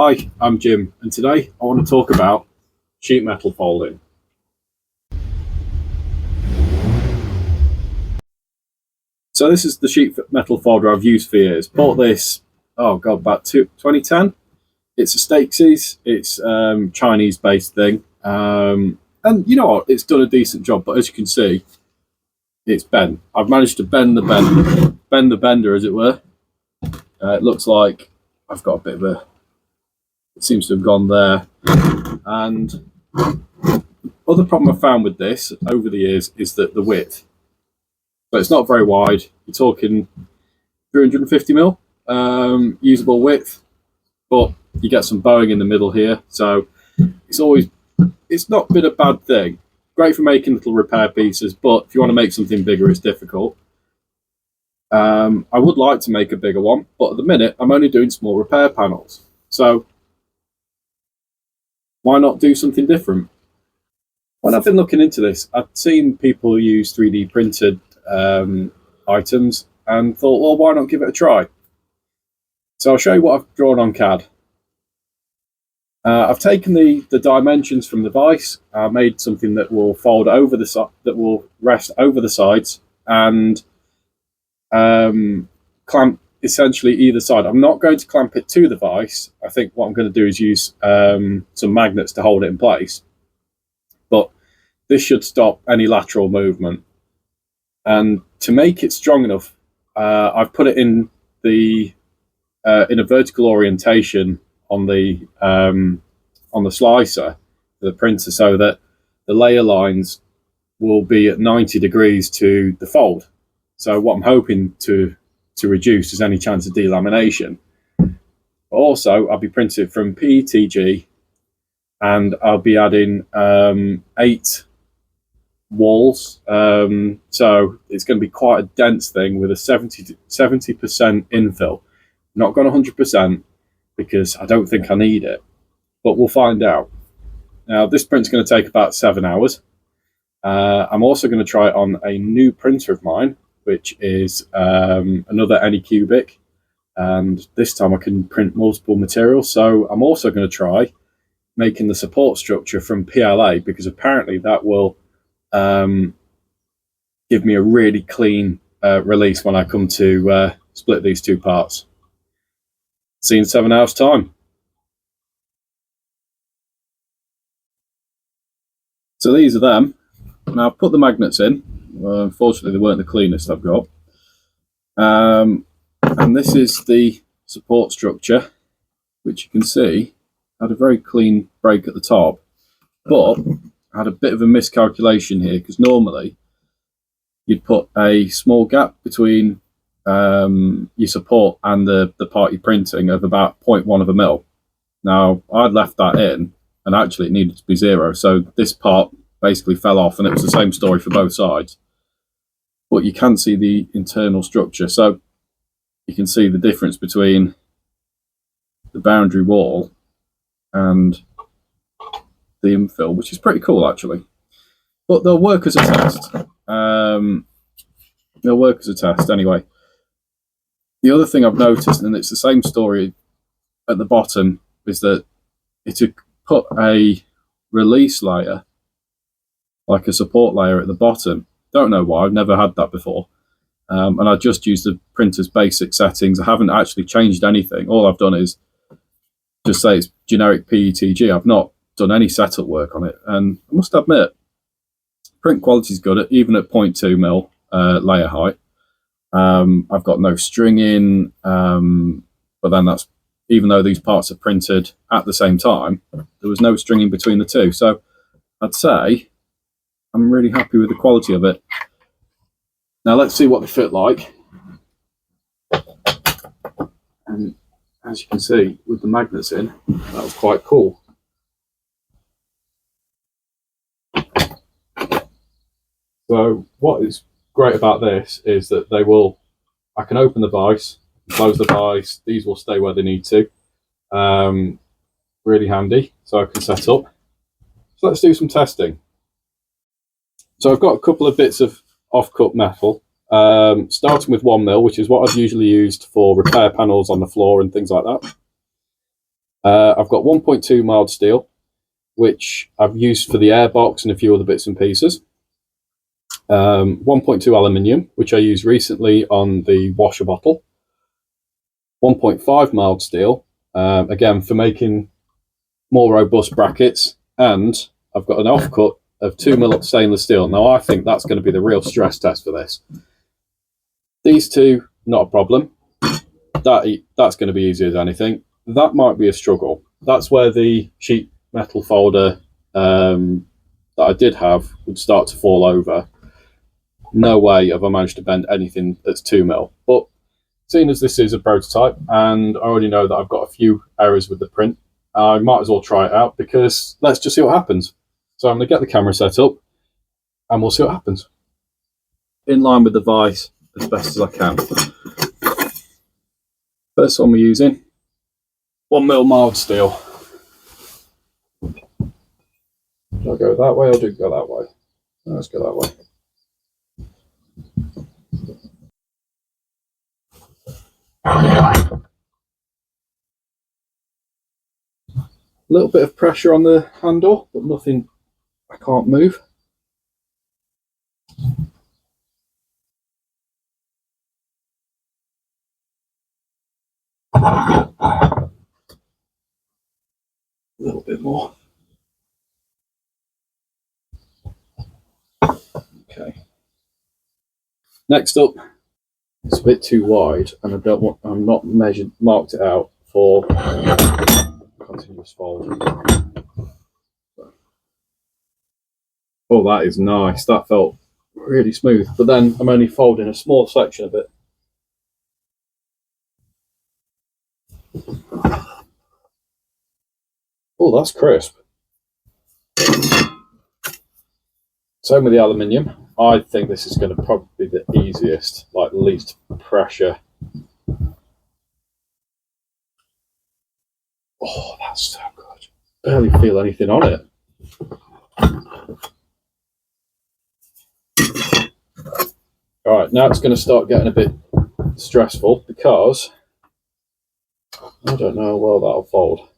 Hi, I'm Jim, and today I want to talk about sheet metal folding. So this is the sheet metal folder I've used for years. Bought this, about 2010. It's a Stacey's. It's Chinese-based thing, and you know what? It's done a decent job. But as you can see, it's bent. I've managed to bend the bender, as it were. It looks like I've got a bit of a. It seems to have gone there, and other problem I've found with this over the years is that the width. So it's not very wide. You're talking 350 mil usable width, but you get some bowing in the middle here. So it's not been a bad thing. Great for making little repair pieces, but if you want to make something bigger, it's difficult. I would like to make a bigger one, but at the minute I'm only doing small repair panels. So why not do something different? When I've been looking into this, I've seen people use 3D printed items and thought, well, why not give it a try? So I'll show you what I've drawn on CAD. I've taken the dimensions from the vise, made something that will fold over that will rest over the sides and clamp essentially either side. I'm not going to clamp it to the vise. I think what I'm going to do is use some magnets to hold it in place. But this should stop any lateral movement. And to make it strong enough, I've put it in a vertical orientation on the slicer, the printer, so that the layer lines will be at 90 degrees to the fold. So what I'm hoping to reduce is any chance of delamination. But also, I'll be printing it from PETG, and I'll be adding 8 walls. So it's going to be quite a dense thing with a 70% infill. Not gone 100% because I don't think I need it, but we'll find out. Now, this print's going to take about 7 hours. I'm also going to try it on a new printer of mine, which is another Anycubic, and this time I can print multiple materials. So I'm also going to try making the support structure from PLA, because apparently that will give me a really clean release when I come to split these two parts. See you in 7 hours' time. So these are them. Now I've put the magnets in. Unfortunately, they weren't the cleanest I've got. And this is the support structure, which you can see had a very clean break at the top, but I had a bit of a miscalculation here, because normally you'd put a small gap between your support and the part you're printing of about 0.1 of a mil. Now I'd left that in, and actually it needed to be 0, so this part basically fell off, and it was the same story for both sides. But you can see the internal structure, so you can see the difference between the boundary wall and the infill, which is pretty cool actually. But they'll work as a test. They'll work as a test anyway. The other thing I've noticed, and it's the same story at the bottom, is that it had put a release layer, like a support layer at the bottom. Don't know why, I've never had that before. And I just used the printer's basic settings. I haven't actually changed anything. All I've done is just say it's generic PETG. I've not done any setup work on it. And I must admit, print quality is good, even at 0.2 mil layer height. I've got no stringing, but then that's, even though these parts are printed at the same time, there was no stringing between the two. So I'd say I'm really happy with the quality of it. Now let's see what they fit like. And as you can see, with the magnets in, that was quite cool. So what is great about this is that I can open the vise, close the vise, these will stay where they need to. Really handy, so I can set up. So let's do some testing. So I've got a couple of bits of off-cut metal, starting with 1 mil, which is what I've usually used for repair panels on the floor and things like that. I've got 1.2 mild steel, which I've used for the airbox and a few other bits and pieces. 1.2 aluminium, which I used recently on the washer bottle. 1.5 mild steel, again for making more robust brackets, and I've got an offcut of 2mm stainless steel. Now I think that's going to be the real stress test for this. These two, not a problem. That's going to be easy as anything. That might be a struggle. That's where the sheet metal folder that I did have would start to fall over. No way have I managed to bend anything that's 2mm. But seeing as this is a prototype and I already know that I've got a few errors with the print, I might as well try it out, because let's just see what happens. So I'm going to get the camera set up and we'll see what happens. In line with the vise as best as I can. First one we're using, 1mm mild steel. Do I go that way or do I go that way? Let's go that way. A little bit of pressure on the handle, but nothing I can't move. A little bit more. Okay. Next up, it's a bit too wide, and I'm not marked it out for continuous fold. Oh, that is nice. That felt really smooth. But then I'm only folding a small section of it. Oh, that's crisp. Same with the aluminium. I think this is going to probably be the easiest, like least pressure. Oh, that's so good. Barely feel anything on it. All right, now it's going to start getting a bit stressful because I don't know how well that'll fold.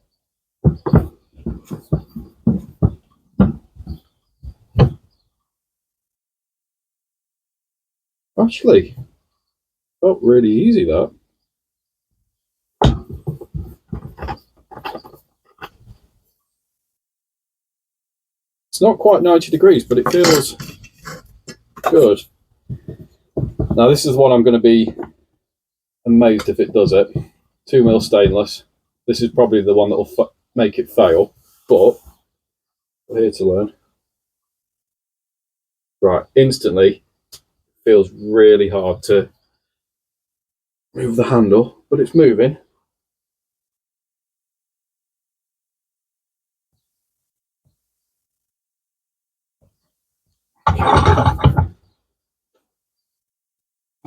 Actually, felt really easy, that. It's not quite 90 degrees, but it feels good. Now this is one I'm going to be amazed if it does it. 2mm stainless. This is probably the one that will make it fail, but we're here to learn. Right, instantly feels really hard to move the handle, but it's moving.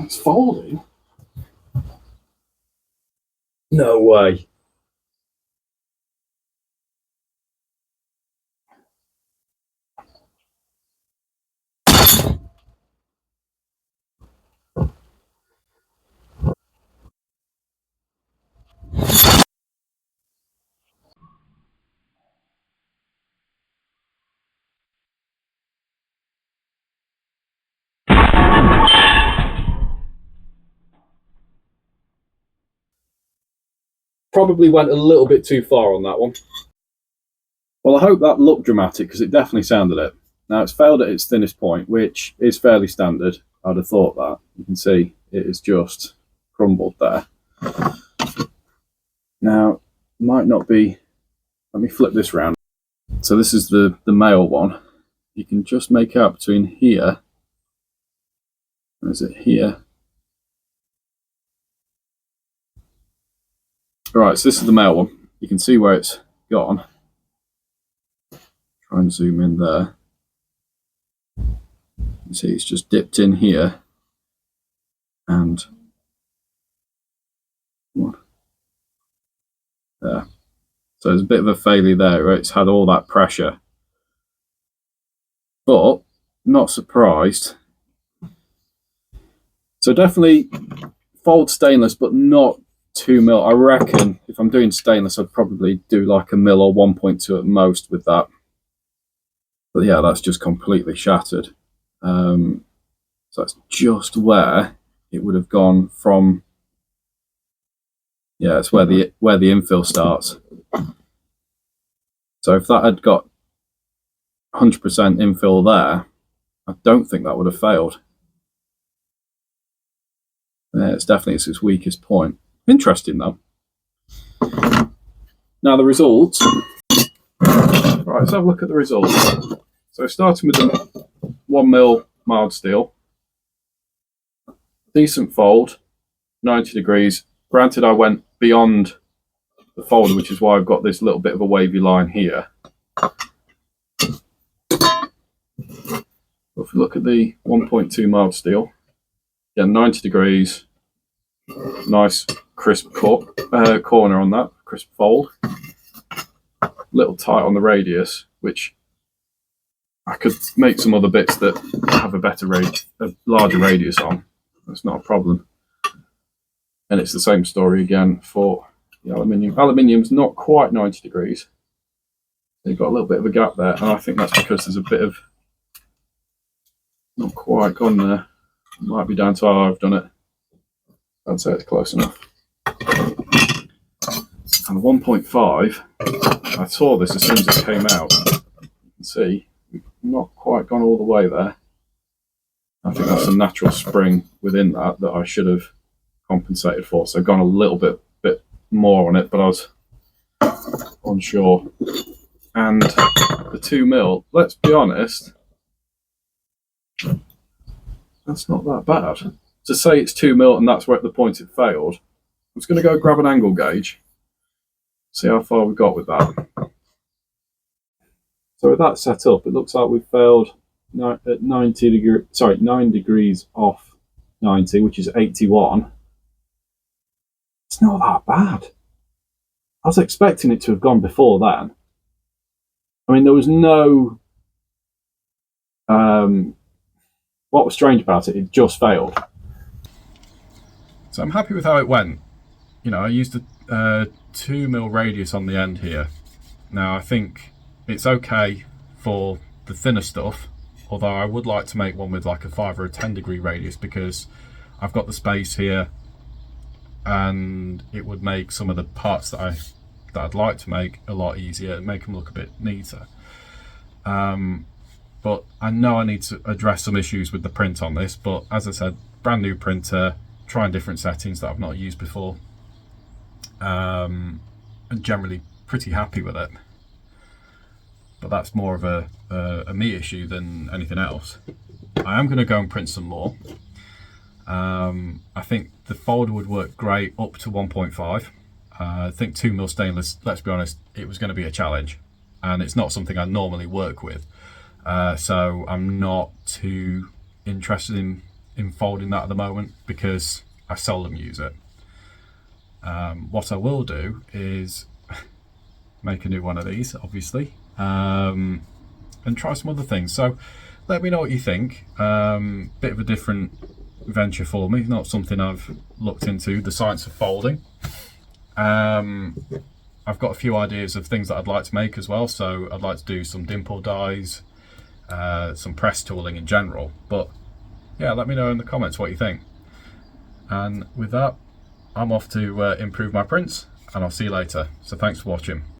It's folding. No way. Probably went a little bit too far on that one. Well, I hope that looked dramatic, because it definitely sounded it. Now, it's failed at its thinnest point, which is fairly standard. I'd have thought that. You can see it is just crumbled there. Now, might not be... Let me flip this round. So this is the male one. You can just make out between here. Where is it? Here. Right, so this is the male one. You can see where it's gone. Try and zoom in there. You see it's just dipped in here. And there. So there's a bit of a failure there, right? It's had all that pressure. But not surprised. So definitely fold stainless, but not 2 mil. I reckon if I'm doing stainless, I'd probably do like a mil or 1.2 at most with that. But yeah, that's just completely shattered. So that's just where it would have gone from. Yeah, it's where the infill starts. So if that had got 100% infill there, I don't think that would have failed. Yeah, it's definitely its weakest point. Interesting though. Now the results. Right, let's have a look at the results. So starting with the 1 mil mild steel, decent fold, 90 degrees. Granted, I went beyond the folder, which is why I've got this little bit of a wavy line here. If we look at the 1.2 mild steel, again, 90 degrees, nice crisp corner on that, crisp fold. A little tight on the radius, which I could make some other bits that have a larger radius on. That's not a problem. And it's the same story again for the aluminium. Aluminium's not quite 90 degrees. You've got a little bit of a gap there, and I think that's because there's a bit of not quite gone there. It might be down to how I've done it. I'd say it's close enough. And the 1.5, I saw this as soon as it came out. You can see we've not quite gone all the way there. I think that's a natural spring within that I should have compensated for. So I've gone a little bit more on it, but I was unsure. And the 2 mil, let's be honest, that's not that bad. To say it's 2 mil and that's where at the point it failed, I'm just going to go grab an angle gauge, see how far we got with that. So with that set up, it looks like we've failed at 9 degrees off 90, which is 81. It's not that bad. I was expecting it to have gone before then. I mean, there was no... what was strange about it, it just failed. So I'm happy with how it went. You know, I used a 2 mil radius on the end here. Now, I think it's okay for the thinner stuff, although I would like to make one with like a 5 or a 10 degree radius because I've got the space here and it would make some of the parts that I'd like to make a lot easier and make them look a bit neater. But I know I need to address some issues with the print on this, but as I said, brand new printer, trying different settings that I've not used before, and generally pretty happy with it. But that's more of a me issue than anything else. I am going to go and print some more. I think the folder would work great up to 1.5. I think 2 mil stainless, let's be honest, it was going to be a challenge, and it's not something I normally work with. So I'm not too interested in folding that at the moment because I seldom use it. What I will do is make a new one of these, obviously, and try some other things. So let me know what you think. Bit of a different venture for me, not something I've looked into, the science of folding. I've got a few ideas of things that I'd like to make as well, so I'd like to do some dimple dies, some press tooling in general. But yeah, let me know in the comments what you think. And with that, I'm off to improve my prints, and I'll see you later. So thanks for watching.